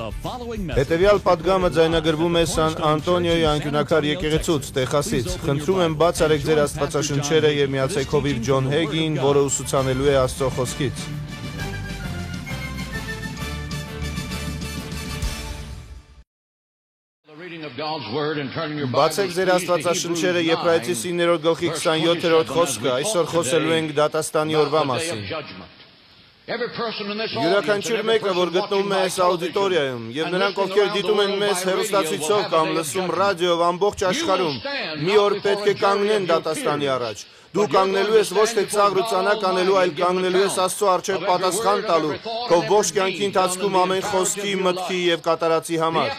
Հետևյալ պատգամը ձայնագրվում է Սան Անտոնիոյի անկյունակար եկեղեցուց, Տեխասից։ Խնդրում եմ բաց արեք ձեր աստվածաշնչերը եւ միացեք հովիվ Ջոն Հեգին, որը ուսուցանելու է Աստծո խոսքից։ Բացեք ձեր աստվածաշնչերը Եբրայեցի 9-րդ գլխի 27-րդ խոսքը, այսօր խոսելու ենք դատաստանի օրվա մասին։ Յուրաքանչյուր մեկը, որ գտնվում է այս աուդիտորիայում, եւ նրանք, ովքեր դիտում են մեզ հեռուստացույցով կամ լսում ռադիոյով ամբողջ աշխարհում, մի օր պետք է կանգնեն դատաստանի առաջ։ Դու կանգնելու ես ոչ թե ծաղր ու ծանակ անելու, այլ կանգնելու ես Աստծո առջև պատասխան տալու քո ողջ կյանքի ընթացքում ամեն խոսքի, մտքի եւ կատարածի համար։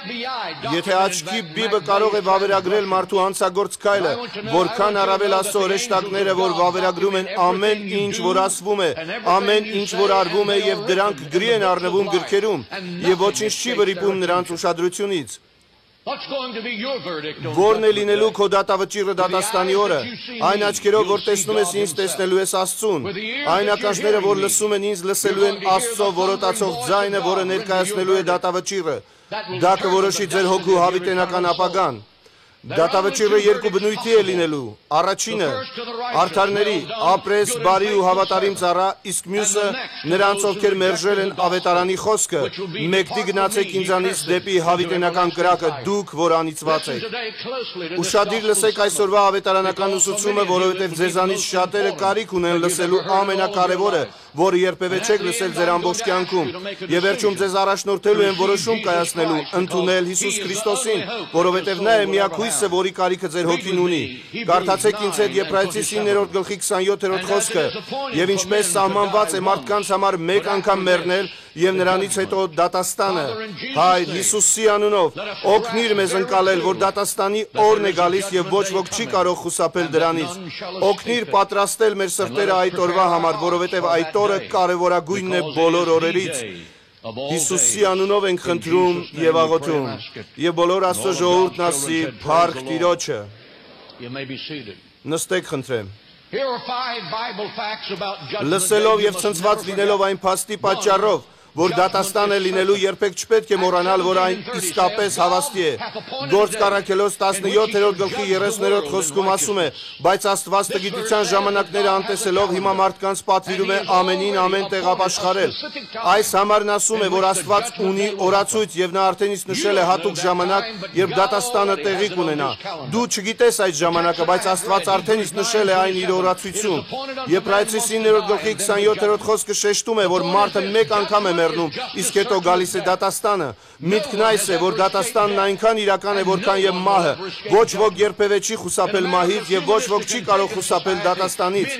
Եթե աչքի բիբը կարող է վավերագրել մարդու անցագործ քայլը, որքան առավել Աստծո հրեշտակները, որ վավերագրում են ամեն ինչ, որ ասվում է, ամեն ինչ, որ արվում է եւ դրանք գրի են առնվում գրքերում, եւ ոչինչ չի վրիպում նրանց ուշադրությունից։ Որն է լինելու քո դատավճիռը դատաստանի օրը, այն աչքերով, որ տեսնում ես ինձ, տեսնելու ես Աստծուն, այն ականջները, որ լսում են ինձ, լսելու են Աստծո որոտացող ձայնը, որը ներկայացնելու է դատավճիռը, դա կորոշի ձեր հոգու հավիտենական ապագան։ Դատավճիռը երկու բնույթի է լինելու, առաջինը արդարների, ապրես, բարի ու հավատարիմ ծառա, իսկ մյուսը նրանց, ովքեր մերժել են ավետարանի խոսքը, մեկդի գնացեք ինձանից դեպի հավիտենական կրակը, դուք, որ անիծված եք։ Ուշադիր լսեք այսօրվա ավետարանական ուսուցումը, որովհետև ձեզանից շատերը կարիք ունեն լսելու ամենակարևորը, որը երբևէ չեք լսել ձեր ամբողջ կյանքում, եւ վերջում ձեզ առաջնորդելու են որոշում կայացնելու, ընդունել Հիսուս Քրիստոսին, որովհետև նա է միակ հույսը, որի կարիքը ձեր հոգին ունի։ Կարդացեք ինձ հետ Եբրայեցի 9-րդ գլխի 27-րդ խոսքը, եւ ինչպես սահմանված է մարդկանց համար մեկ անգամ մեռնել եւ նրանից հետո դատաստանը, Հայր Հիսուսի անունով, օգնիր մեզ ընկալել, որ դատաստանի օրն է գալիս եւ ոչ ոք չի կարող խուսափել դրանից։ Օգնիր պատրաստել մեր սրտերը այդ օրվա համար, որովհետեւ այդ օրը կարևորագույնն է բոլոր օրերից։ Հիսուսի անունով ենք խնդրում եւ աղոթում, եւ բոլոր Աստծո ժողովուրդն ասի փառք Տիրոջը։ Նստեք խնդրեմ։ Լսելով եւ ցնցված լինելով այն փաստի պատճառով, որ դատաստանը լինելու երբեք չպետք է մոռանալ, որ այն իսկապես հավաստի է։ Գործ Առաքելոց 17-րդ գլխի 30-րդ խոսքում ասում է. բայց Աստված տգիտության ժամանակները անտեսելով հիմա մարդկանց պատվիրում է ամենին ամեն տեղ ապաշխարել։ Այս համարն ասում է, որ Աստված ունի օրացույց եւ նա արդեն իսկ նշել է հատուկ ժամանակ, երբ դատաստանը տեղի կունենա։ Դու չգիտես այդ ժամանակը, բայց Աստված արդեն իսկ նշել է այն իր օրացույցում։ Եբրայեցի 9-րդ գլխի 27-րդ խոսքը շեշտում է, որ մարդը մեկ անգամ է իսկ հետո գալիս է դատաստանը։ Միտքն այս է, որ դատաստանն այնքան իրական է, որքան եւ մահը։ Ոչ ոք երբևէ չի խուսափել մահից եւ ոչ ոք չի կարող խուսափել դատաստանից։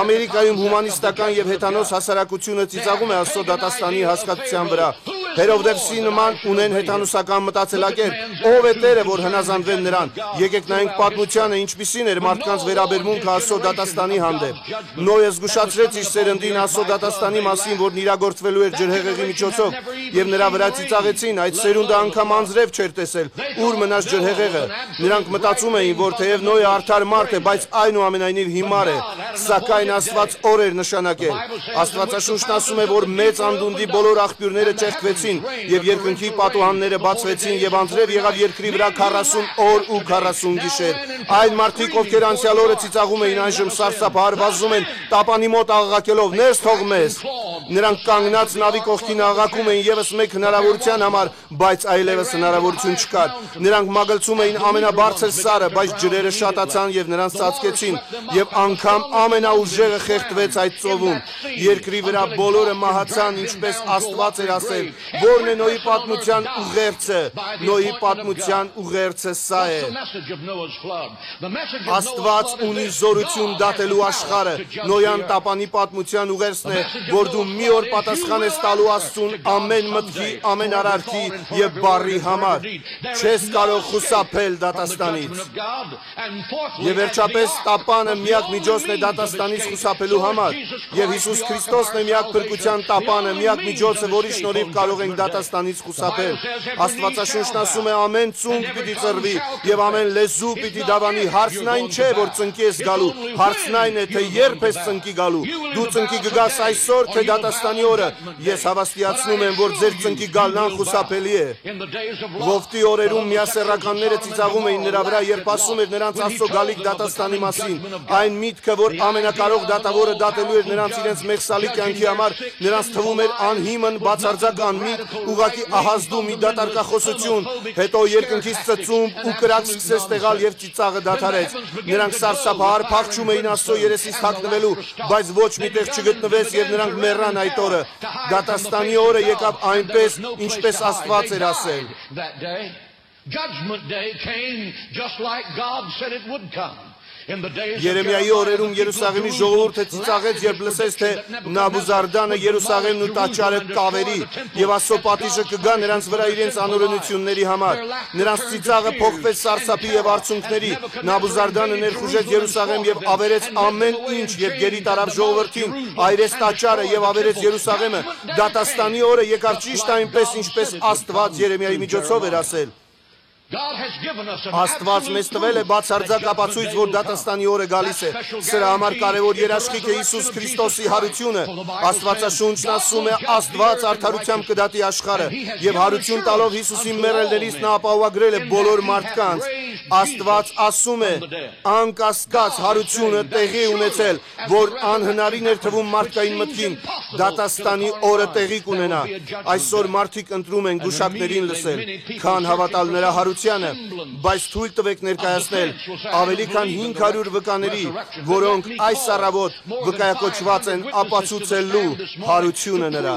Ամերիկայում հումանիստական եւ հեթանոս հասարակությունը ծիծաղում է Աստծո դատաստանի հասկացության վրա։ Հերովդևսի նման ունեն հեթանոսական մտածելակերպ։ Ով է Տերը, որ հնազանդվեն նրան։ Եկեք նայենք պատմությանը, ինչպիսին էր մարդկանց վերաբերմունքը Աստծո դատաստանի հանդեպ։ Նոյը զգուշացրեց իր սերնդին Աստծո դատաստանի մասին, որն իրագործվելու էր ջրհեղեղի միջոցով, եւ նրա վրա ծիծաղեցին, այդ սերունդը անգամ անձրև չէր տեսել, ուր մնաց ջրհեղեղը։ Նրանք մտածում էին, որ թեև Նոյը արդար մարդ է, բայց այնուամենայնիվ հիմար է, սակայն Աստված օր էր նշանակել։ Աստվածաշունչն ասում է, որ մեծ անդունդի բոլոր աղբյուրները ճեղքվեցին եւ երկնքի պատուհանները բացվեցին եւ անձրև եղավ երկրի վրա 40 օր ու 40 գիշեր։ Այն մարդիկ, ովքեր անցյալ օրը ծիծաղում էին, այժմ սարսափահար վազում են տապանի մոտ աղաղակելով. «Ներս թող մեզ»։ Նրանք կանգնած նավի կողքին աղաղակում էին եւս մեկ հնարավորության համար, բայց այլևս հնարավորություն չկար։ Նրանք մագլցում էին ամենաբարձր սարը, բայց ջրերը շատացան եւ նրանց ծածկեցին եւ անգամ ամենաուժեղը խեղդվեց այդ ծովում։ Երկրի վրա բոլորը մահացան, ինչպես Աստված էր ասել։ Որն է Նոյի պատմության ուղերձը։ Նոյի պատմության ուղերձը սա է. Աստված ունի զորություն դատելու աշխարհը։ Նոյան տապանի պատմության ուղերձն է, որ դու մի օր պատասխան ես տալու Աստծուն ամեն մտքի, ամեն արարքի եւ բառի համար։ Չես կարող խուսափել դատաստանից։ Եվ վերջապես տապանը միակ միջոցն է դատաստանից խուսափելու համար։ Եվ Հիսուս Քրիստոսն է միակ փրկության տապանը, միակ միջոցը, որի շնորհիվ կարող ենք դատաստանից խուսափել։ Աստվածաշունչն ասում է ամեն ծունկ պիտի ծռվի եւ ամեն լեզու պիտի դավանի։ Հարցն այն չէ, որ ծնկի ես գալու, հարցն այն է, թե երբ ես ծնկի գալու։ Դու ծնկի կգաս այսօր, թե դատաստանի օրը ես հավաստիացնում եմ, որ ձեր ծնկի գալն անխուսափելի է։ Ողբի օրերում միասեռականները ծիծաղում էին նրա վրա, երբ ասում էր նրանց Աստծո գալիք դատաստանի մասին։ Այն միտքը, որ ամենակարող դատավորը դատելու էր նրանց իրենց մեղսալի կյանքի համար, նրանց թվում էր անհիմն, բացարձակ անմիտ, ուղղակի ահազդու մի դատարկախոսություն։ Հետո երկնքից ծծումբ ու կրակ սկսեց տեղալ եւ ծիծաղը դադարեց։ Նրանք սարսափահար փախչում էին Աստծո երեսից թաքնվելու, բայց ոչ մի տեղ չգտնվեց եւ նրանք մեռան այդ օրը։ Դատաստանի օրը եկավ այնպես, ինչպես Աստված էր ասել։ Judgment day came just like God said it would come. Երեմիայի օրերում Երուսաղեմի ժողովուրդը ծիծաղեց, երբ լսեց, թե Նաբուզարդանը Երուսաղեմն ու տաճարը կավերի եւ Աստծո պատիժը կգա նրանց վրա իրենց անօրենությունների համար։ Նրանց ծիծաղը փոխվեց սարսափի եւ արցունքների։ Նաբուզարդանը ներխուժեց Երուսաղեմ եւ ավերեց ամեն ինչ եւ գերի տարավ ժողովրդին, այրեց տաճարը եւ ավերեց Երուսաղեմը։ Դատաստանի օրը եկավ ճիշտ այնպես, ինչպես Աստված Երեմիայի միջոցով էր ասել։ Աստված մեզ տվել է բացարձակ ապացույց, որ դատաստանի օրը գալիս է։ Սրա համար կարևոր երաշխիք է Հիսուս Քրիստոսի հարությունը։ Աստվածաշունչն ասում է, Աստված արդարությամբ կդատի աշխարհը, եւ հարություն տալով Հիսուսի մեռելներից նա ապահովագրել է բոլոր մարդկանց։ Աստված ասում է, անկասկած հարությունը տեղի ունեցել, որ անհնարին էր թվում մարդկային մտքին։ Դատաստանի օրը տեղի կունենա։ Այսօր մարդիկ ընտրում են գուշակներին լսել, քան հավատալ նրա հարությանը, բայց թույլ տվեք ներկայացնել ավելի քան 500 վկաների, որոնք այս առավոտ վկայակոչված են ապացուցելու հարությունը նրա։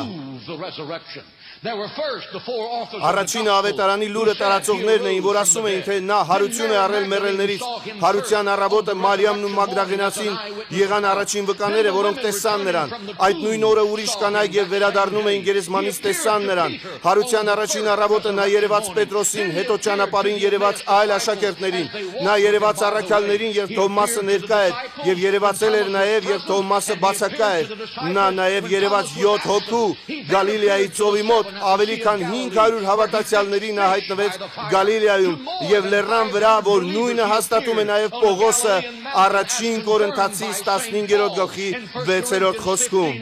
Առաջին ավետարանի լուրը տարածողներն էին, որ ասում էին, թե նա հարություն է առել մեռելներից։ Հարության առավոտը Մարիամն ու Մագդաղենացին եղան առաջին վկաները, որոնք տեսան նրան։ Այդ նույն օրը ուրիշ կանայք եւ վերադառնում էին գերեզմանից տեսան նրան։ Հարության առաջին առավոտը նա երևաց Պետրոսին, հետո ճանապարհին երևաց այլ աշակերտներին։ Նա երևաց առաքյալներին, երբ Թովմասը ներկա էր, եւ երևացել էր նաեւ, երբ Թովմասը բացակա էր։ Նա նաեւ երևաց 7 հոգու Գալիլեայի ծովի մոտ, ավելի քան 500 հավատացյալների նա հայտնվեց Գալիլեայում եւ լեռան վրա, որ նույնը հաստատում է նաեւ Պողոսը առաջին Կորինթացիս 15-րդ գլխի 6-րդ խոսքում։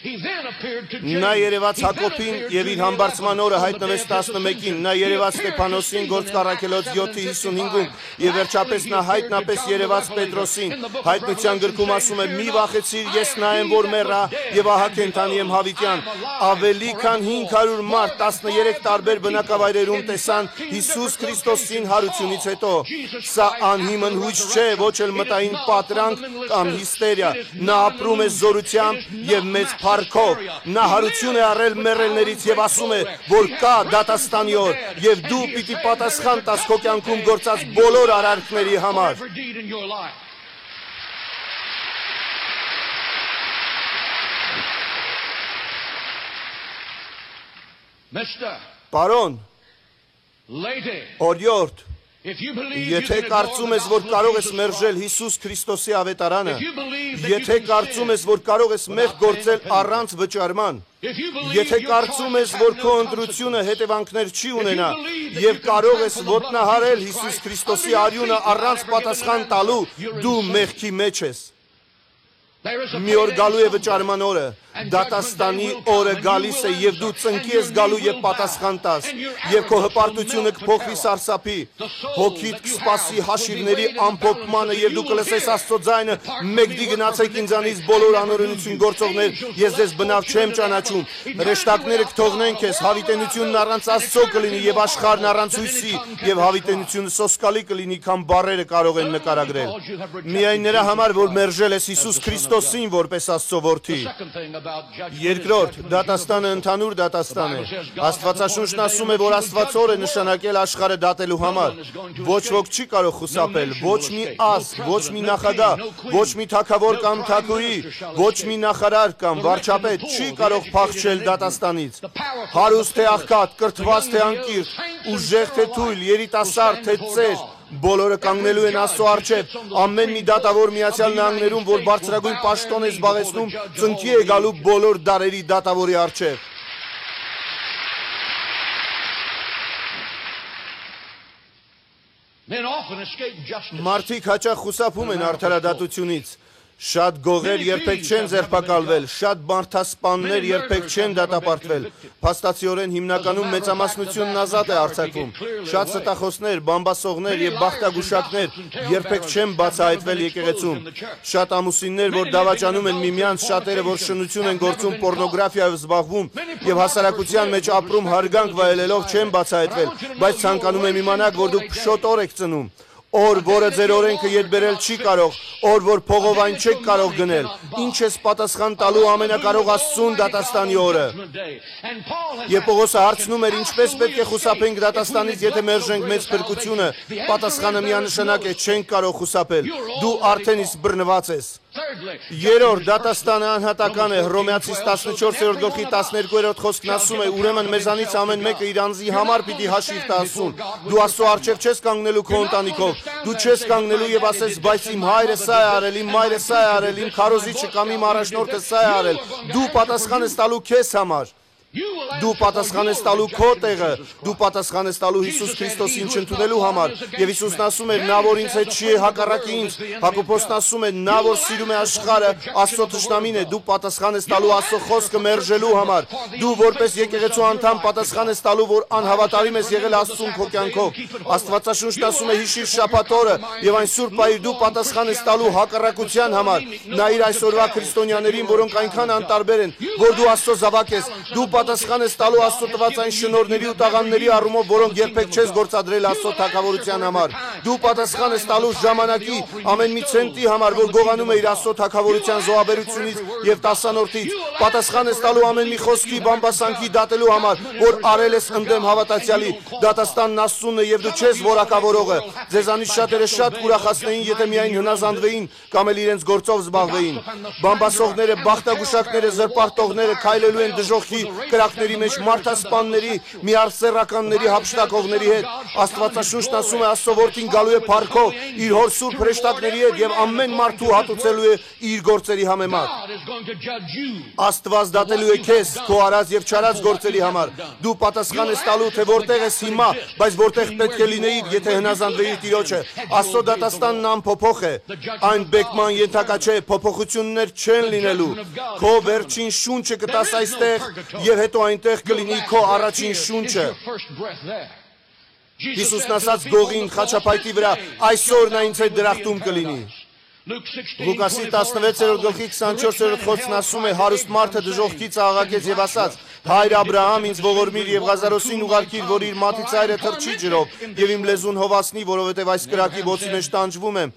Նա երևաց Հակոբին եւ իր համբարձման օրը հայտնվեց 11-ին, նա երևաց Ստեփանոսին Գործք առաքելոց 7:55-ում եւ վերջապես նա հայտնապես երևաց Պետրոսին։ Հայտնության գրքում ասում է. «Մի վախեցիր, ես նա եմ, որ մեռա եւ ահա կենդանի եմ հավիտյան»։ Ավելի քան 500 մարդ 13 տարբեր բնակավայրերում տեսան Հիսուս Քրիստոսին հարությունից հետո։ Սա անհիմն հույս չէ, ոչ էլ մտային պատրանք կամ հիստերիա։ Նա ապրում է զորությամբ եւ մեծ փառքով։ Նա հարություն է առել մեռելներից եւ ասում է, որ կա դատաստանի օր եւ դու պիտի պատասխան տաս քո կյանքում գործած բոլոր արարքների համար։ Պարոն, օրիորդ, եթե կարծում ես, որ կարող ես մերժել Հիսուս Քրիստոսի ավետարանը, եթե կարծում ես, որ կարող ես մեղք գործել առանց վճարման, եթե կարծում ես, որ քո ընտրությունը հետևանքներ չի ունենա եւ կարող ես ոտնահարել Հիսուս Քրիստոսի արյունը առանց պատասխան տալու, դու մեղքի մեջ ես։ Մի օր գալու է վճարման օրը, դատաստանի օրը գալիս է եւ դու ծնկի ես գալու եւ պատասխան տաս եւ քո հպարտությունը կփոխվի սարսափի, հոգիդ կսպասի հաշիվների ամփոփմանը եւ դու կլսես Աստծո ձայնը. «Մեկդի գնացեք ինձանից բոլոր անօրենություն գործողներ, ես ձեզ բնավ չեմ ճանաչում»։ Հրեշտակները կթողնեն քեզ, հավիտենությունն առանց Աստծո կլինի եւ աշխարհն առանց հույսի, եւ հավիտենությունը սոսկալի կլինի, քան բառերը կարող են նկարագրել։ Միայն նրա համար, որ մերժել ես Հիսուս Քրիստոսին որպես Աստծո որդի։ Երկրորդ, դատաստանը ընդհանուր դատաստան է։ Աստվածաշունչն ասում է, որ Աստված օր է նշանակել աշխարհը դատելու համար։ Ոչ ոք չի կարող խուսափել, ոչ մի ազգ, ոչ մի նախագահ, ոչ մի թագավոր կամ թագուհի, ոչ մի նախարար կամ վարչապետ չի կարող փախչել դատաստանից։ Հարուստ թե աղքատ, կրթված թե անկիրթ, ուժեղ թե թույլ, երիտասարդ թե ծեր, բոլորը կանգնելու են Աստծո առջև։ Ամեն մի դատավոր Միացյալ Նահանգներում, որ բարձրագույն պաշտոն է զբաղեցնում, ծնկի է գալու բոլոր դարերի դատավորի առջև։ Մարդիկ հաճախ խուսափում են արդարադատությունից։ Շատ գողեր երբեք չեն ձերբակալվել, շատ մարդասպաններ երբեք չեն դատապարտվել։ Փաստացիորեն հիմնականում մեծամասնությունն ազատ է արձակվում։ Շատ ստախոսներ, բամբասողներ եւ բախտագուշակներ երբեք չեն բացահայտվել եկեղեցում։ Շատ ամուսիններ, որ դավաճանում են միմյանց, շատերը, որ շնություն են գործում, պոռնոգրաֆիայով զբաղվում եւ հասարակության մեջ ապրում հարգանք վայելելով չեն բացահայտվել, բայց ցանկանում եմ իմանալ, որ դուք փշոտ օր եք ծնում։ Օր, որը ձեր օրենքը ետ բերել չի կարող, օր, որ փողով այն չեք կարող գնել, ինչ ես պատասխան տալու ամենակարող Աստծուն դատաստանի օրը։ Եվ Պողոսը հարցնում էր, ինչպես պետք է խուսափենք դատաստանից, եթե մերժենք մեծ փրկությունը, պատասխանը միանշանակ է, չենք կարող խուսափել, դու արդեն իսկ բռնված ես։ Երրորդ դատաստանը անհատական է, Հռոմեացիս 14:12 խոսքն ասում է, ուրեմն մեզանից ամեն մեկը իր անձի համար պիտի հաշիվ տա Աստծուն։ Դու Աստծո առջև չես կանգնելու քո ընտանիքով, դու չես կանգնելու եւ ասես, բայց իմ հայրը սա է արել, իմ մայրը սա է արել, իմ քարոզիչը կամ իմ առաջնորդը սա է արել։ Դու պատասխան ես տալու քեզ համար։ Դու պատասխան ես տալու քո տեղը, դու պատասխան ես տալու Հիսուս Քրիստոսին չընդունելու համար։ Եվ Հիսուսն ասում էր, նա որ ինձ հետ չի, հակառակը ինձ։ Հակոբոսն ասում է, նա որ սիրում է աշխարհը, Աստծո թշնամին է, դու պատասխան ես տալու Աստծո խոսքը մերժելու համար։ Դու որպես եկեղեցու անդամ պատասխան ես տալու, որ անհավատարիմ ես եղել Աստծուն քո կյանքով։ Աստվածաշունչն ասում է, հիշիր շաբաթ օրը եւ այն սուրբ այր, դու պատասխան ես տալու հակառակության համար։ Նայիր այսօրվա քրիստոնյաներին, որոնք այնքան անտարբեր են, որ դու Աստծո զավակ ես, դու պատասխան ես տալու Աստծո տված այն շնորհների ու տաղանդների առումով, որոնք երբեք չես գործադրել Աստծո թագավորության համար։ Դու պատասխան ես տալու ժամանակի ամեն մի ցենտի համար, որ գողանում է իր Աստծո թագավորության զոհաբերությունից եւ տասանորդից։ Պատասխան ես տալու ամեն մի խոսքի, բամբասանքի դատելու համար, որ արել ես ընդդեմ հավատացյալի։ Դատաստանն Աստծունն է եւ դու չես որակավորողը։ Ձեզանից շատերը շատ կուրախացնեին, եթե միայն հնազանդվեին կամ էլ իրենց գործով զբաղվեին։ Բամբասողները, բախտագուշակները, զրպարտողները քայլելու են դժոխքի կրակների մեջ, մարդասպանների, միարսեռականների, հափշտակողների հետ։ Աստվածաշունչն ասում է, Աստծո որդին գալու է փառքով իր հոր սուրբ հրեշտակների հետ եւ ամեն մարդու հատուցելու է իր գործերի համեմատ։ Աստված դատելու է քեզ քո արած եւ չարած գործերի համար։ Դու պատասխան ես տալու, թե որտեղ ես հիմա, բայց որտեղ պետք է լինեիր, եթե հնազանդվեիր Տիրոջը։ Աստծո դատաստանն անփոփոխ է։ Այն բեկման ենթակա չէ, փոփոխություններ չեն լինելու։ Քո վերջին շունչը կտաս այստեղ եւ հետո այնտեղ կլինի քո առաջին շունչը։ Հիսուսն ասաց գողին խաչապայտի վրա, այսօր նա ինձ հետ դրախտում կլինի։ Լուկասի 16:24 խոսքն ասում է, հարուստ մարդը դժոխքից աղաղակեց եւ ասաց. Հայր Աբրահամ, ինձ ողորմիր եւ Ղազարոսին ուղարկիր, որ իր մատի ծայրը թրջի ջրով եւ իմ լեզուն հովացնի, որովհետեւ այս կրակի ոցի մեջ տանջվում եմ։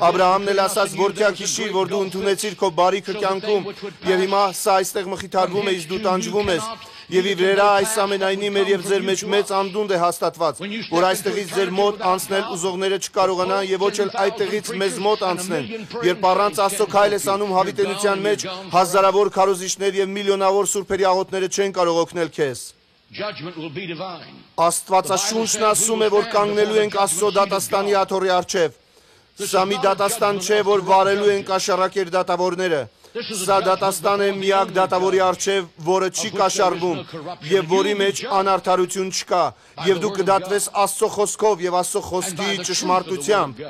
Աբրահամն էլ ասաց, որքյակ հիշիր, որ դու ընդունեցիր քո բարիքը կյանքում եւ հիմա սա այստեղ մխիթարվում է, իսկ դու տանջվում ես։ Եվ ի վրա այս ամենայնի մեր եւ ձեր մեջ մեծ անդունդ է հաստատված, որ այստեղից ձեր մոտ անցնել ուզողները չկարողանան եւ ոչ էլ այդտեղից մեզ մոտ անցնեն։ Երբ առանց Աստծո քայլ ես անում հավիտենության մեջ, հազարավոր քարոզիչներ եւ միլիոնավոր սուրբերի աղոթները չեն կարող օգնել քեզ։ Աստվածաշունչն ասում է, որ կանգնելու ենք Աստծո դատաստանի աթոռի առջև։ Սա մի դատաստան չէ, որ վարելու են կաշառակեր դատավորները։ Սա դատաստան է միակ դատավորի առջև, որը չի կաշառվում եւ որի մեջ անարդարություն չկա, եւ դու կդատվես Աստծո խոսքով եւ Աստծո խոսքի ճշմարտությամբ։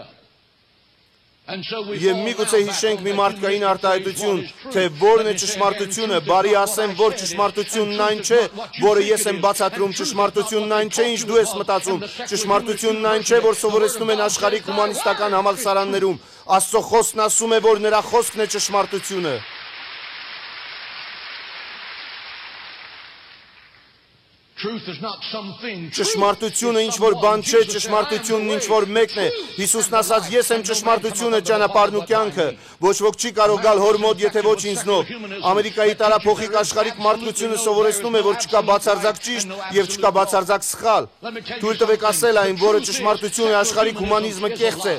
Եվ միգուցե հիշենք մի մարդկային արտահայտություն, թե որն է ճշմարտությունը, բարի ասեմ, որ ճշմարտությունն այն չէ, որը ես եմ բացատրում, ճշմարտությունն այն չէ, ինչ դու ես մտածում, ճշմարտությունն այն չէ, որ սովորեցնում են աշխարհիկ հումանիստական համալսարաններում։ Աստծո խոսքն ասում է, որ նրա խոսքն է ճշմարտությունը։ Ճշմարտությունը ինչ որ բան չէ, ճշմարտությունն ինչ որ մեկն է։ Հիսուսն ասաց, ես եմ ճշմարտությունը, ճանապարհն ու կյանքը։ Ոչ ոք չի կարող գալ հոր մոտ, եթե ոչ ինձնով։ Ամերիկայի տարափոխիկ աշխարհիկ մարդկությունը սովորեցնում է, որ չկա բացարձակ ճիշտ եւ չկա բացարձակ սխալ։ Թույլ տվեք ասել այն, որը ճշմարտություն է, աշխարհիկ հումանիզմը կեղծ է։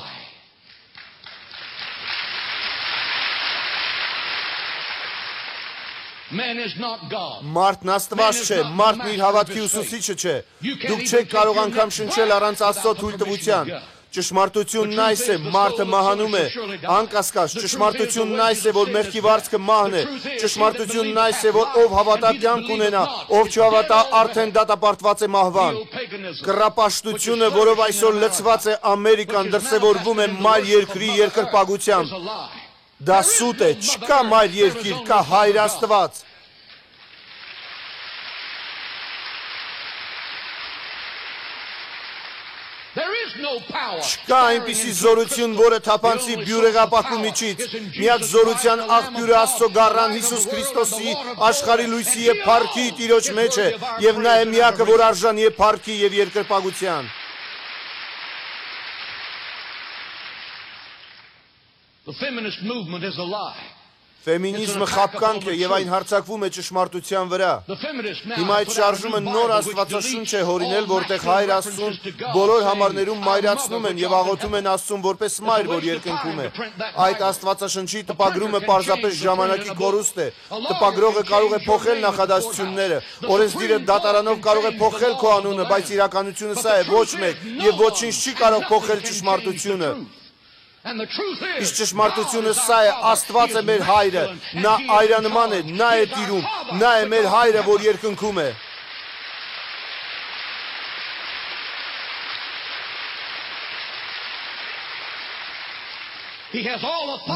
Մարդն Աստված չէ, մարդն իր հավատքի ուսուցիչը չէ։ Դուք չեք կարող անգամ շնչել առանց Աստծո թույլտվության։ Ճշմարտությունն այս է, մարդը մահանում է, անկասկած, ճշմարտությունն այս է, որ մեղքի վարձքը մահն է, ճշմարտությունն այս է, որ ով հավատա կյանք ունենա, ով չհավատա արդեն դատապարտված է մահվան։ Կռապաշտությունը, որով այսօր լցված է Ամերիկան, դրսևորվում է մայր երկրի երկրպագությամբ։ Դա սուտ է, չկա մայր երկիր, կա Հայր Աստված։ Չկա այնպիսի զորություն, որը թափանցի բյուրեղապակու միջից։ Միակ զորության աղբյուրը Աստծո գառան Հիսուս Քրիստոսի աշխարհի լույսի եւ փառքի Տիրոջ մեջ է, եւ նա է միակը, որ արժանի է փառքի եւ երկրպագության։ The feminist movement is a lie. Ֆեմինիզմը խաբկանք է եւ այն հարձակվում է ճշմարտության վրա։ Հիմա այդ շարժումը նոր Աստվածաշունչ է հորինել, որտեղ Հայր Աստծուն բոլոր համարներում մայրացնում են եւ աղոթում են Աստծուն որպես մայր, որ երկնքում է։ Այդ Աստվածաշնչի տպագրումը պարզապես ժամանակի կորուստ է։ Տպագրողը կարող է փոխել նախադասությունները, օրենսդիրը դատարանով կարող է փոխել քո անունը, բայց իրականությունը սա է, ոչ մեկ եւ ոչինչ չի կարող փոխել ճշմարտությունը։ Իսկ ճշմարտությունը սա է, Աստված է մեր Հայրը, նա այրանման է, նա է տիրում, նա է մեր Հայրը, որ երկնքում է։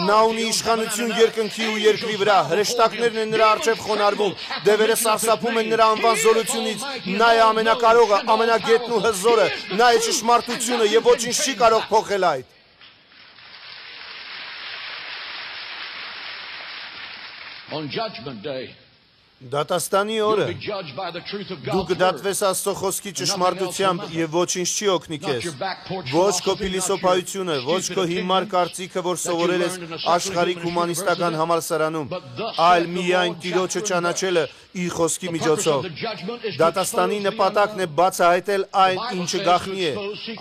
Նա ունի իշխանություն երկնքի ու երկրի վրա, հրեշտակներն են նրա առջև խոնարհվում, դևերը սարսափում են նրա անվան զորությունից, նա է ամենակարողը, ամենագետն ու հզորը, նա է ճշմարտությունը եւ ոչինչ չի կարող փոխել այդ։ On Judgment Day, Դատաստանի օրը դու կդատվես Աստծո խոսքի ճշմարտությամբ եւ ոչինչ չի օգնի քեզ։ Ոչ քո փիլիսոփայությունը, ոչ քո հիմար կարծիքը, որ սովորել ես աշխարհիկ հումանիստական համալսարանում, այլ միայն Տիրոջը ճանաչելը իր խոսքի միջոցով։ Դատաստանի նպատակն է բացահայտել այն, ինչը գաղտնի է։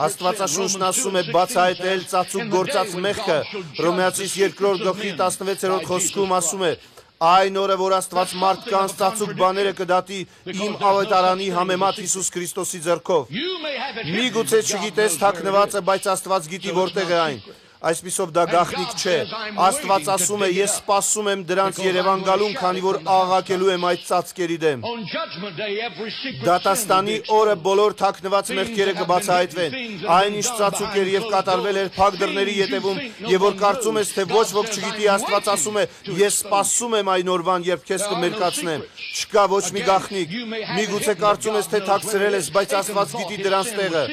Աստվածաշունչն ասում է բացահայտել ծածուկ գործած մեղքը։ Հռոմեացիս 2:16 խոսքում ասում է. Այն օրը, որ Աստված մարդկանց ծածուկ բաները կդատի իմ ավետարանի համեմատ Հիսուս Քրիստոսի ձեռքով։ Միգուցե չգիտես թաքնվածը, բայց Աստված գիտի որտեղ է այն։ Այսպիսով դա գաղտնիք չէ։ Աստված ասում է, ես սպասում եմ դրանց Երևան գալուն, քանի որ աղաղակելու եմ այդ ծածկերի դեմ։ Դատաստանի օրը բոլոր թաքնված մեղքերը կբացահայտվեն։ Այն ինչ ծածուկ էր եւ կատարվել էր փակ դռների ետևում, եւ որ կարծում ես, թե ոչ ոք չգիտի, Աստված ասում է, ես սպասում եմ այն օրվան, երբ քեզ կմերկացնեմ։ Չկա ոչ մի գաղտնիք։ Միգուցե կարծում ես, թե թաքցրել ես, բայց Աստված գիտի դրանց տեղը։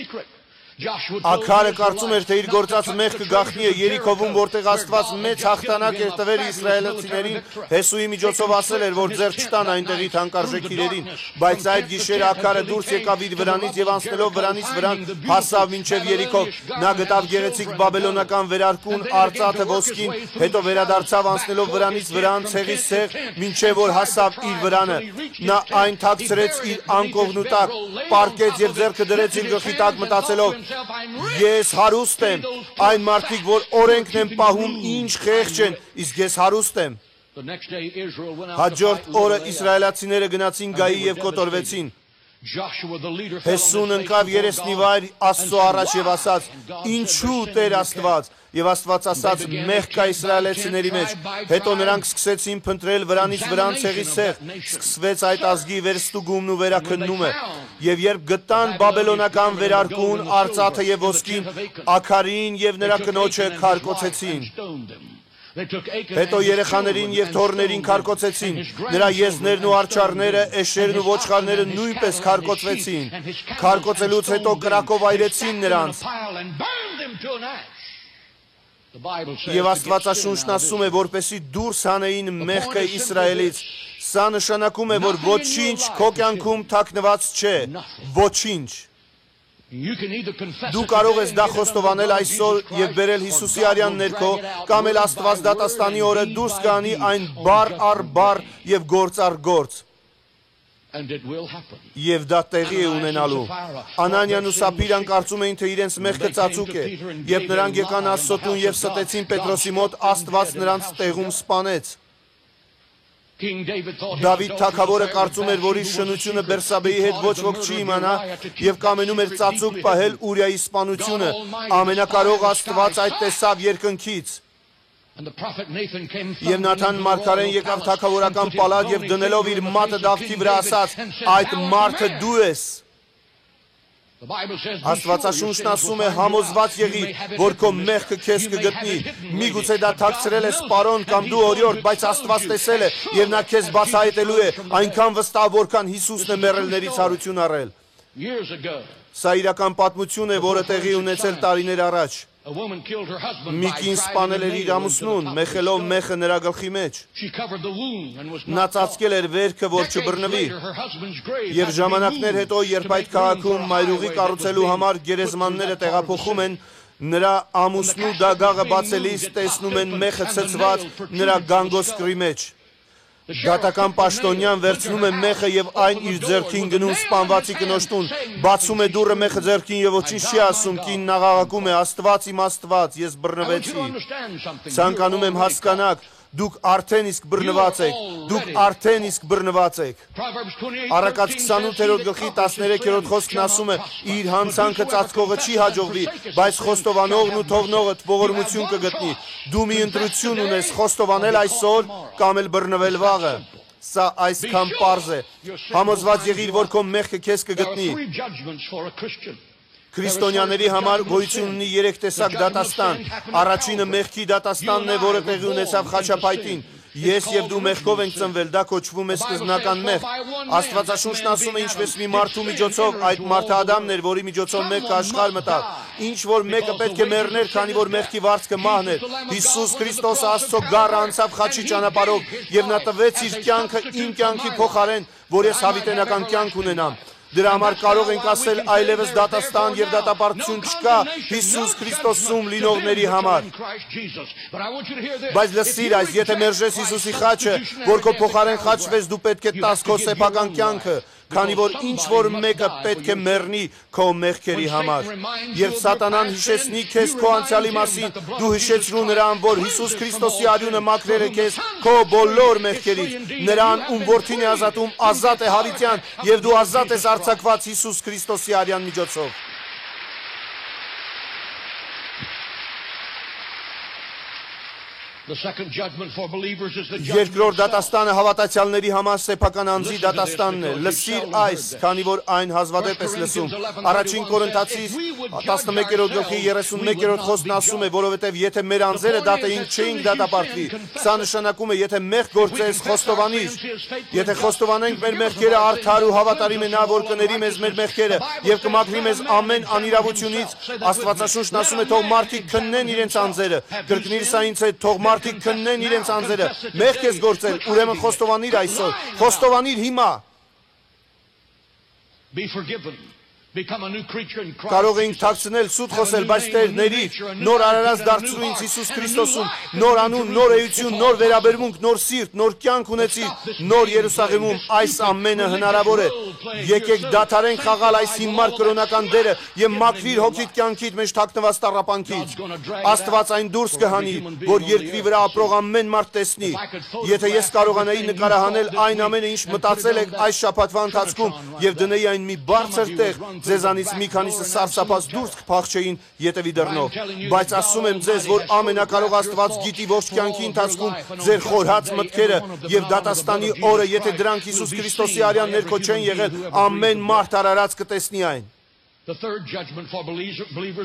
Աքարը կարծում էր, թե իր գործած մեղքը գաղտնի է Երիքովում, որտեղ Աստված մեծ հաղթանակ էր տվել իսրայելացիներին, Հեսուի միջոցով ասել էր, որ ձեռք չտան այնտեղի թանկարժեք իրերին, բայց այդ գիշերը Աքարը դուրս եկավ իր վրանից եւ անցնելով վրանից վրան հասավ մինչեւ Երիքո։ Նա գտավ գեղեցիկ բաբելոնական վերարկուն, արծաթը, ոսկին, հետո վերադարձավ անցնելով վրանից վրան, ցեղից ցեղ, մինչեւ որ հասավ իր վրանը։ Նա այն թաքցրեց իր անկողնու տակ, պառկեց եւ ձեռքը դրեց իր գլխի տակ մտածելով. Ես հարուստ եմ, այն մարդիկ, որ օրենքն են պահում, ինչ խեղճ են, իսկ ես հարուստ եմ։ Հաջորդ օրը իսրայելացիները գնացին գայի եւ կոտորվեցին։ Հեսուն ընկավ երեսնի վայր Աստծո առաջ եւ ասաց. Ինչու Տեր Աստված։ Եվ Աստված ասաց. մեղք կա իսրայելացիների մեջ։ Հետո նրանք սկսեցին փնտրել վրանից վրան, ցեղից ցեղ։ Սկսվեց այդ ազգի վերստուգումն ու վերաքննումը։ Եվ երբ գտան բաբելոնական վերարկուն, արծաթը եւ ոսկին, Աքարին եւ նրա կնոջը քարկոծեցին։ Հետո երեխաներին եւ թոռներին քարկոծեցին, նրա եզներն ու արջառները, էշերն ու ոչխարները նույնպես քարկոծվեցին։ Քարկոծելուց հետո կրակով այրեցին նրանց։ Եվ Աստվածաշունչն ասում է, որպեսզի դուրս հանեին մեղքը Իսրայելից։ Սա նշանակում է, որ ոչինչ քո կյանքում թաքնված չէ, ոչինչ։ Դու կարող ես դա խոստովանել այսօր եւ բերել Հիսուսի արյան ներքո, կամ էլ Աստված դատաստանի օրը դուրս կանի այն բառ առ բառ եւ գործ առ գործ։ Եվ դա տեղի է ունենալու։ Անանյան ու Սապիրան կարծում էին, թե իրենց մեղքը ծածուկ է։ Երբ նրանք եկան Աստծոտուն եւ ստեցին Պետրոսի մոտ, Աստված նրանց տեղում սպանեց։ Դավիթ թագավորը կարծում էր, որ իր շնությունը Բերսաբեի հետ ոչ ոք չի իմանա եւ կամենում էր ծածուկ պահել Ուրիայի սպանությունը։ Ամենակարող Աստված այդ տեսավ երկնքից։ Եվ Նաթան մարգարեն եկավ թագավորական պալատ եւ դնելով իր մատը Դավթի վրա ասաց. այդ մարդը դու ես։ Աստվածաշունչն ասում է համոզված եղիր, որ քո մեղքը քեզ կգտնի։ Միգուցե դա թաքցրել ես պարոն կամ դու օրիորդ, բայց Աստված տեսել է եւ նա քեզ բացահայտելու է այնքան վստահ, որքան Հիսուսն է մեռելներից հարություն առել։ Սա իրական պատմություն է, որը տեղի ունեցել տարիներ առաջ։ Մի կին սպանել էր իր ամուսնուն, մեխելով մեխը նրա գլխի մեջ։ Նա ծածկել էր վերքը, որ չբռնվի։ Եվ ժամանակներ հետո, երբ այդ քաղաքում մայրուղի կառուցելու համար գերեզմանները տեղափոխում են, նրա ամուսնու դագաղը բացելիս տեսնում են մեխը ցցված նրա գանգոսկրի մեջ։ Դատական պաշտոնյան վերցնում է մեխը եւ այն իր ձեռքին գնում սպանվածի կնոջ տուն, բացում է դուռը մեխը ձեռքին եւ ոչինչ չի ասում, կինն աղաղակում է Աստված իմ Աստված, ես բռնվեցի։ Ցանկանում եմ հասկանաք, դուք արդեն իսկ բռնված եք, դուք արդեն իսկ բռնված եք։ Առակաց 28-րդ գլխի 13-րդ խոսքն ասում է. իր հանցանքը ծածկողը չի հաջողվի, բայց խոստովանողն ու թողնողը ողորմություն կգտնի։ Դու մի ընտրություն ունես խոստովանել այսօր կամ էլ բռնվել վաղը։ Սա այսքան պարզ է։ Համոզված եղիր, որ քո մեղքը քեզ կգտնի։ Քրիստոնյաների համար գոյություն ունի 3 տեսակ դատաստան։ Առաջինը մեղքի դատաստանն է, որը տեղի ունեցավ խաչապայտին։ Ես եւ դու մեղքով ենք ծնվել, դա կոչվում է սկզբնական մեղք։ Աստվածաշունչն ասում է, ինչպես մի մարդու միջոցով, այդ մարդը Ադամն էր, որի միջոցով մեկը աշխարհ մտավ։ Ինչ որ մեկը պետք է մեռներ, քանի որ մեղքի վարձքը մահն էր։ Հիսուս Քրիստոսը Աստծո գառը անցավ խաչի ճանապարհով եւ նա տվեց իր կյանքը իմ կյանքի փոխարեն, որ ես հավիտենական կյանք ունենամ։ Դրա համար կարող ենք ասել այլևս դատաստան եւ դատապարտություն չկա Հիսուս Քրիստոսում լինողների համար։ Բայց լսիր այս, եթե մերժես Հիսուսի խաչը, որ քո փոխարեն խաչվես, դու պետք է տաս քո սեփական կյանքը, քանի որ ինչ որ մեկը պետք է մեռնի քո մեղքերի համար։ Երբ Սատանան հիշեցնի քեզ քո անցյալի մասին, դու հիշեցրու նրան, որ Հիսուս Քրիստոսի արյունը մաքրել է քեզ քո բոլոր մեղքերից։ Նրան, ում որդին է ազատում, ազատ է հավիտյան, եւ դու ազատ ես արձակված Հիսուս Քրիստոսի արյան միջոցով։ Երկրորդ դատաստանը հավատացյալների համար սեփական անձի դատաստանն է։ Լսիր այս, քանի որ այն հազվադեպ ես լսում։ Առաջին Կորինթացիս 11-րդ գլխի 31-րդ խոսքն ասում է, որովհետև եթե մեր անձերը դատեին, չէինք դատապարտվի։ Սա նշանակում է, եթե մեղք գործես, խոստովանիր։ Եթե խոստովանենք մեր մեղքերը, արդար ու հավատարիմ է նա, որ կների մեզ մեր մեղքերը եւ կմաքրի մեզ ամեն անիրավությունից։ Աստվածաշունչն ասում է, թող մարդիկ քննեն իրենց անձերը։ Կրկնիր սա ինձ հետ, թող մարդիկ քննեն իրենց անձերը։ Մեղք ես գործել, ուրեմն խոստովանիր այսօր, խոստովանիր հիմա։ Կարող ենք թաքցնել, սուտ խոսել, բայց Տեր ների, նոր արարած դարձրու ինձ Հիսուս Քրիստոսում, նոր անուն, նոր էություն, նոր վերաբերմունք, նոր սիրտ, նոր կյանք ունեցիր, նոր Երուսաղեմում այս ամենը հնարավոր է։ Եկեք դադարենք խաղալ այս հիմար կրոնական դերը եւ մաքրիր հոգիդ կյանքիդ մեջ թաքնված տառապանքից։ Աստված այն դուրս կհանի, որ երկրի վրա ապրող ամեն մարդ տեսնի։ Եթե ես կարողանայի նկարահանել այն ամենը, ինչ մտածել եք այս շաբաթվա ընթացքում եւ դնեի այն մի բարձր տեղ, ձեզանից մի քանիսը սարսափած դուրս կփախչեին ետևի դռնով, բայց ասում եմ ձեզ, որ ամենակարող Աստված գիտի ողջ կյանքի ընթացքում ձեր խորհած մտքերը եւ դատաստանի օրը, եթե դրանք Հիսուս Քրիստոսի արյան ներքո չեն եղել, ամեն մարդ արարած կտեսնի այն։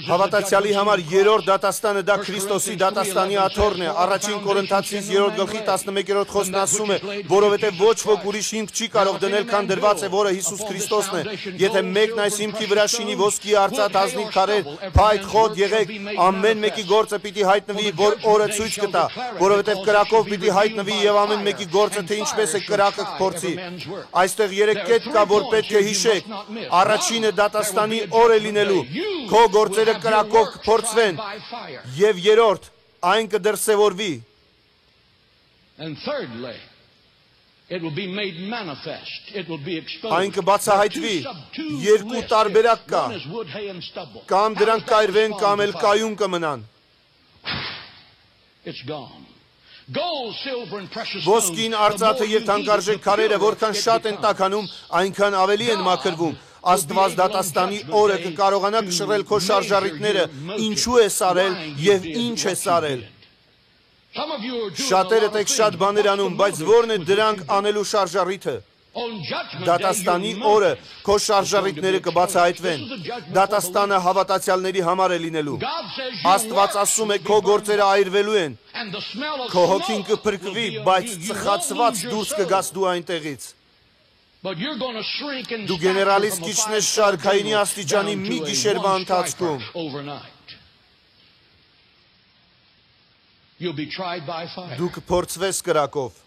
Հավատացյալի համար երրորդ դատաստանը դա Քրիստոսի դատաստանի աթոռն է։ Առաջին Կորինթացիս 3-րդ գլխի 11-րդ խոսքն ասում է, որովհետև ոչ ոք ուրիշ հիմք չի կարող դնել, քան դրված է, որը Հիսուս Քրիստոսն է։ Եթե մեկն այս հիմքի վրա շինի ոսկի արծաթ ազնիվ քարեր, փայտ խոտ եղեք, ամեն մեկի գործը պիտի հայտնվի, որ օրը ցույց կտա, որովհետև կրակով պիտի հայտնվի եւ ամեն մեկի գործը, թե ինչպես է կրակը կփորձի։ Այստեղ 3 կետ կա, որ պետք է հիշեք։ Առաջինը դատաստանի օր է լինելու, քո գործերը կրակով կփորձվեն, եւ երրորդ, այն կդրսևորվի։ Այն կբացահայտվի, երկու տարբերակ կա, կամ դրանք կայրվեն, կամ էլ կայուն կմնան։ Ոսկին, արծաթը եւ թանկարժեք քարերը որքան շատ են տաքանում, այնքան ավելի են մաքրվում։ Աստված դատաստանի օրը կկարողանա կշռել քո շարժառիթները, ինչու է սարել եւ ինչ է սարել։ Շատերը տեք շատ բաներ անում, բայց ո՞րն է դրանք անելու շարժառիթը։ Դատաստանի օրը քո շարժառիթները կբացահայտվեն։ Դատաստանը հավատացյալների համար է լինելու։ Աստված ասում է քո գործերը այրվելու են։ Քո հոգին կփրկվի, բայց ծխացված դուրս կգաս դու այնտեղից։ Դու գեներալից կիջնես շարքայինի աստիճանի մի գիշերվա ընթացքում։ Դու կփորձվես կրակով։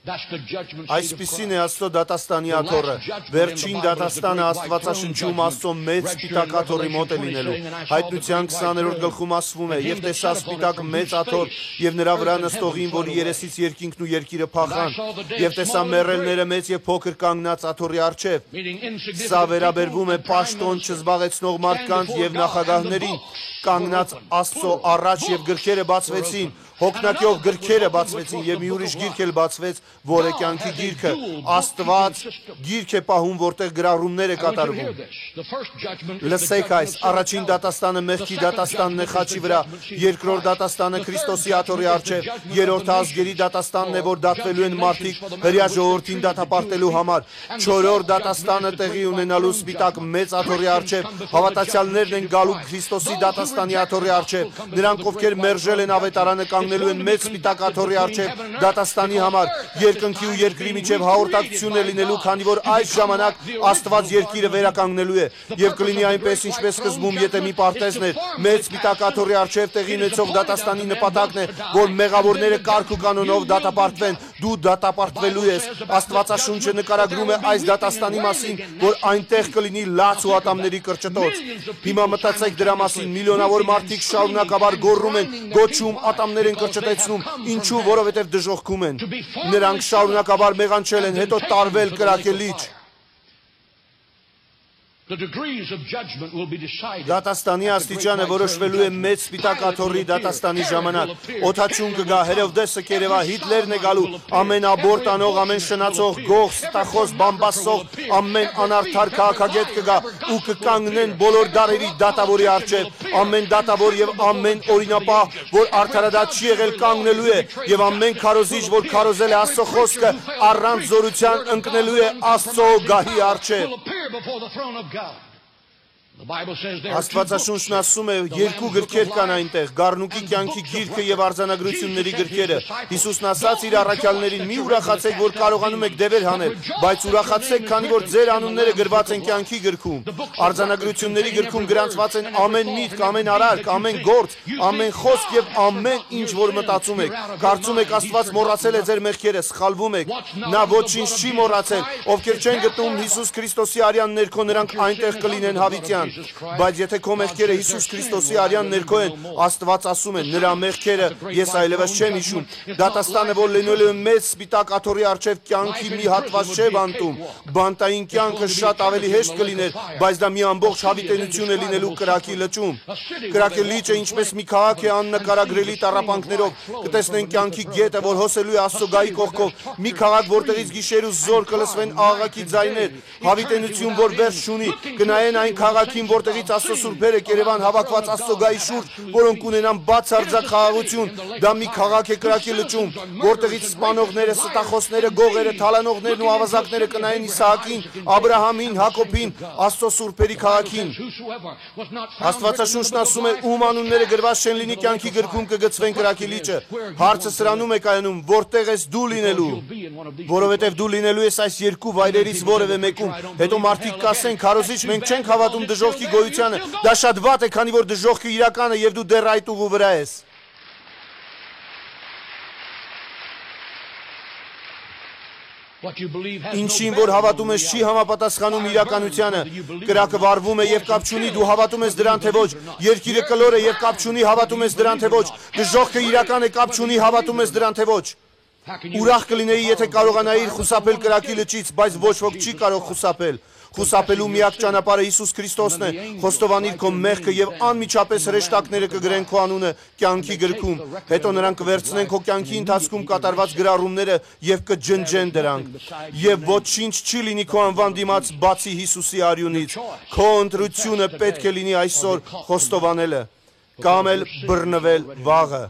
Այսպիսին է Աստծո դատաստանի աթոռը։ Վերջին դատաստանը Աստվածաշնչում Աստծո մեծ սպիտակ աթոռի մոտ է լինելու։ Հայտնության 20-րդ գլխում ասվում է. «Եվ տեսա սպիտակ մեծ աթոռ, եւ նրա վրա նստողին, որի երեսից երկինքն ու երկիրը փախան, եւ տեսա մեռելները մեծ եւ փոքր կանգնած աթոռի առջև»։ Սա վերաբերվում է պաշտոն չզբաղեցնող մարդկանց եւ նախագահներին, կանգնած Աստծո առաջ, եւ գրքերը բացվեցին։ Հոգնակյով գրքերը բացվեցին եւ մի ուրիշ գիրք էլ բացվեց, որը կյանքի գիրքը։ Աստված գիրք է պահում, որտեղ գրառումներ է կատարվում։ Լսեք այս, առաջին դատաստանը մեղքի դատաստանն է խաչի վրա, երկրորդ դատաստանը Քրիստոսի աթոռի առջև, երրորդը ազգերի դատաստանն է, որ դատվելու են մարդիկ հրյա ժողովրդին դատապարտելու համար, չորրորդ դատաստանը տեղի ունենալու սպիտակ մեծ աթոռի առջև, հավատացյալներն են գալու Քրիստոսի դատաստանի աթոռի առջև, նրանք ովքեր մերժել են ավետարանը կանգնելու են մեծ սպիտակ աթոռի առջև դատաստանի համար, երկնքի ու երկրի միջև հաղորդակցություն է լինելու, քանի որ այս ժամանակ Աստված երկիրը վերականգնելու է, եւ կլինի այնպես, ինչպես սկզբում, եթե մի պարտեզն էր, մեծ սպիտակ աթոռի առջև տեղի ունեցող դատաստանի նպատակն է, որ մեղավորները կարգ ու կանոնով դատապարտվեն, դու դատապարտվելու ես։ Աստվածաշունչը նկարագրում է այս դատաստանի մասին, որ այնտեղ կլինի լաց ու ատամների կրճտոց։ Հիմա մտածեք դրա մասին, միլիոնավոր մարդիկ շարունակաբար գոռում են, գոչում, ատամներ են կրճտեցնում, ինչու, որովհետև դժոխքում են։ Նրանք շարունակաբար մեղանչել են, հետո տարվել կրակելիչ։ Դատաստանի աստիճանը որոշվելու է մեծ սպիտակ աթոռի դատաստանի ժամանակ։ Օդաչուն կգա, Հերովդեսը կերևա, Հիտլերն է գալու, ամեն աբորտ անող, ամեն շնացող, գող, ստախոս, բամբասող, ամեն անարդար քաղաքագետ կգա ու կկանգնեն բոլոր դարերի դատավորի առջև։ Ամեն դատավոր եւ ամեն օրինապահ, որ արդարադատ չի եղել, կանգնելու է, եւ ամեն քարոզիչ, որ քարոզել է Աստծո խոսքը, առանց զորության ընկնելու է Աստծո գահի առջև։ Աստվածաշունչն ասում է, երկու գրքեր կան այնտեղ, Գառնուկի կյանքի գիրքը եւ արձանագրությունների գրքերը։ Հիսուսն ասաց իր առաքյալներին. «Մի ուրախացեք, որ կարողանում եք դևեր հանել, բայց ուրախացեք, քանի որ ձեր անունները գրված են կյանքի գրքում»։ Արձանագրությունների գրքում գրանցված են ամեն միտք, ամեն արարք, ամեն գործ, ամեն խոսք եւ ամեն ինչ, որ մտածում եք։ Կարծում եք Աստված մոռացել է ձեր մեղքերը, սխալվում եք։ Նա ոչինչ չի մոռացել։ Ովքեր չեն գտնում Հիսուս Քրիստոսի արյան ներքո, նրանք այնտեղ կլինեն հավիտյան։ Բայց եթե քո մեղքերը Հիսուս Քրիստոսի արյան ներքո են, Աստված ասում է, նրա մեղքերը ես այլևս չեմ հիշում։ Դատաստանը, որ լինելու է մեծ սպիտակ աթոռի առջև, կյանքի մի հատված չէ բանտում։ Բանտային կյանքը շատ ավելի հեշտ կլիներ, բայց դա մի ամբողջ հավիտենություն է լինելու կրակի լճում։ Կրակելիճը ինչպես մի քաղաք է աննկարագրելի տառապանքներով, կտեսնեն կյանքի գետը, որ հոսելու է Աստծո գահի կողքով, մի քաղաք, որտեղից գիշեր ու զոր կլսվեն աղաղակի ձայներ, հավիտենություն, որ վերջ չունի, կնայեն այն քաղաքին, որտեղից Աստծո սուրբերը Երևան հավաքված Աստծո գահի շուրջ, որոնք ունենան բացարձակ խաղաղություն։ Դա մի քաղաք է կրակի լճում, որտեղից սպանողները, ստախոսները, գողերը, թալանողներն ու ավազակները կնայեն Իսահակին, Աբրահամին, Հակոբին, Աստծո սուրբերի քաղաքին։ Աստվածաշունչն ասում է, ում անունները գրված չեն լինի կյանքի գրքում, կգցվեն կրակի լիճը։ Հարցը սրանում է կայանում, որտեղ ես դու լինելու, որովհետև դու լինելու ես այս երկու վայրերից որևէ մեկում։ Հետո մարդիկ կասեն, քարոզիչ, մենք չենք հավատում դժոխքի գոյությանը, դա շատ վատ է, քանի որ դժոխքը իրական է եւ դու դեռ այդ ուղու վրա ես։ Ինչին որ հավատում ես չի համապատասխանում իրականությանը, կրակը վառվում է եւ կապ չունի, դու հավատում ես դրան թե ոչ, երկիրը կլոր է եւ կապ չունի, հավատում ես դրան թե ոչ, դժոխքը իրական է, կապ չունի, հավատում ես դրան թե ոչ։ Ուրախ կլինեի, եթե կարողանայիր խուսափել կրակի լճից, բայց ոչ ոք չի կարող խուսափել։ Խուսափելու միակ ճանապարհը Հիսուս Քրիստոսն է։ Խոստովանիր քո մեղքը եւ անմիջապես հրեշտակները կգրեն քո անունը կյանքի գրքում։ Հետո նրանք կվերցնեն քո կյանքի ընթացքում կատարված գրառումները եւ կջնջեն դրանք։ Եվ ոչինչ չի լինի քո անվան դիմաց բացի Հիսուսի արյունից։ Քո ընտրությունը պետք է լինի այսօր խոստովանելը կամ էլ բռնվել վաղը։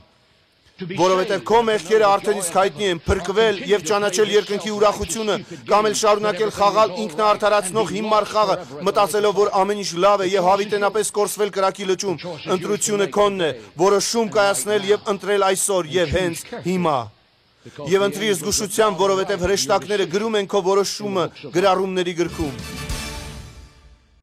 Որովհետև քո մեղքերը արդեն իսկ հայտնի են, փրկվել եւ ճանաչել երկնքի ուրախությունը, կամ էլ շարունակել խաղալ ինքնաարդարացնող հիմար խաղը, մտածելով, որ ամեն ինչ լավ է եւ հավիտենապես կորսվել կրակի լճում։ Ընտրությունը քոնն է, որոշում կայացնել եւ ընտրել այսօր եւ հենց հիմա։ Եվ ընտրի զգուշությամբ, որովհետև հրեշտակները գրում են քո որոշումը գրառումների գրքում։